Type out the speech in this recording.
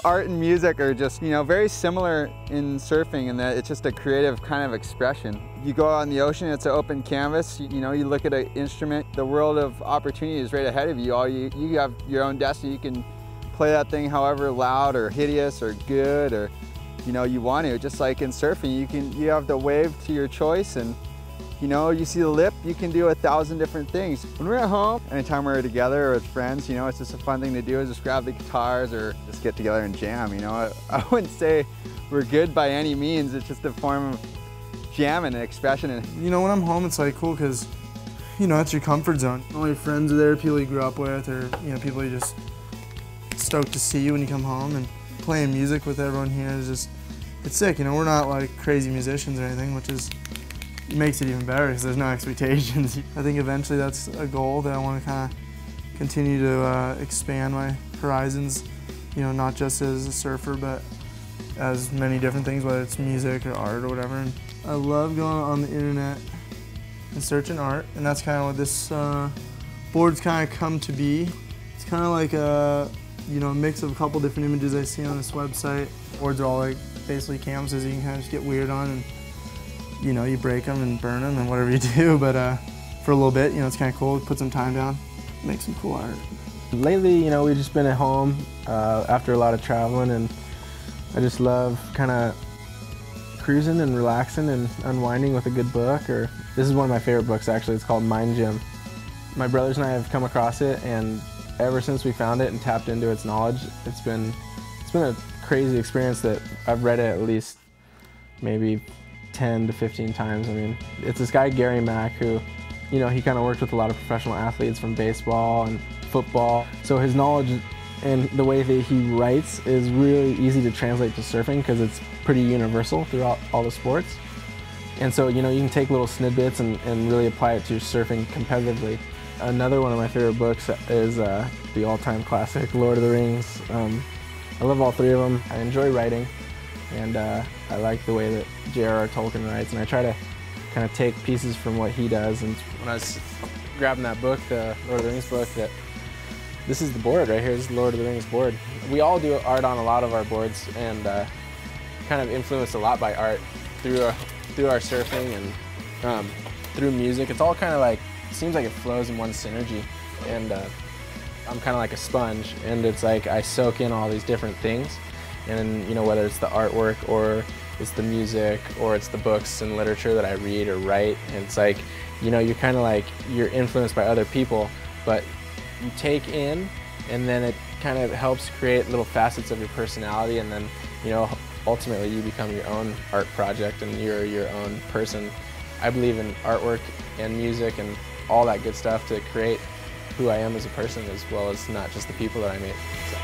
Art and music are just, very similar in surfing in that it's just a creative kind of expression. You go out in the ocean, it's an open canvas, you look at an instrument, the world of opportunity is right ahead of you. You have your own destiny. You can play that thing however loud or hideous or good or, you want to. Just like in surfing, you have the wave to your choice, and you see the lip, you can do 1,000 different things. When we're at home, anytime we're together or with friends, it's just a fun thing to do is just grab the guitars or just get together and jam, I wouldn't say we're good by any means, it's just a form of jamming and expression. And when I'm home, it's like cool because, it's your comfort zone. All your friends are there, people you grew up with, or, people you just stoked to see you when you come home, and playing music with everyone here is just, it's sick, we're not like crazy musicians or anything, which is, makes it even better because there's no expectations. I think eventually that's a goal that I want to kind of continue to expand my horizons, not just as a surfer, but as many different things, whether it's music or art or whatever. And I love going on the internet and searching art, and that's kind of what this board's kind of come to be. It's kind of like a mix of a couple different images I see on this website. Boards are all like basically canvases you can kind of just get weird on, and you break them and burn them and whatever you do, but for a little bit, it's kind of cool. Put some time down, make some cool art. Lately, we've just been at home after a lot of traveling, and I just love kind of cruising and relaxing and unwinding with a good book. Or this is one of my favorite books, actually. It's called Mind Gym. My brothers and I have come across it, and ever since we found it and tapped into its knowledge, it's been a crazy experience that I've read it at least maybe 10 to 15 times. I mean, it's this guy, Gary Mack, who, he kind of worked with a lot of professional athletes from baseball and football. So his knowledge and the way that he writes is really easy to translate to surfing because it's pretty universal throughout all the sports. And so, you can take little snippets and really apply it to surfing competitively. Another one of my favorite books is the all-time classic, Lord of the Rings. I love all three of them. I enjoy writing, and I like the way that J.R.R. Tolkien writes, and I try to kind of take pieces from what he does. And when I was grabbing that book, the Lord of the Rings book, this is the board right here. This is the Lord of the Rings board. We all do art on a lot of our boards, and kind of influenced a lot by art through our surfing and through music. It's all kind of like, seems like it flows in one synergy, and I'm kind of like a sponge, and it's like I soak in all these different things. And whether it's the artwork or it's the music or it's the books and literature that I read or write, and it's like, you're kind of like, you're influenced by other people, but you take in, and then it kind of helps create little facets of your personality, and then, ultimately you become your own art project and you're your own person. I believe in artwork and music and all that good stuff to create who I am as a person, as well as not just the people that I meet. So.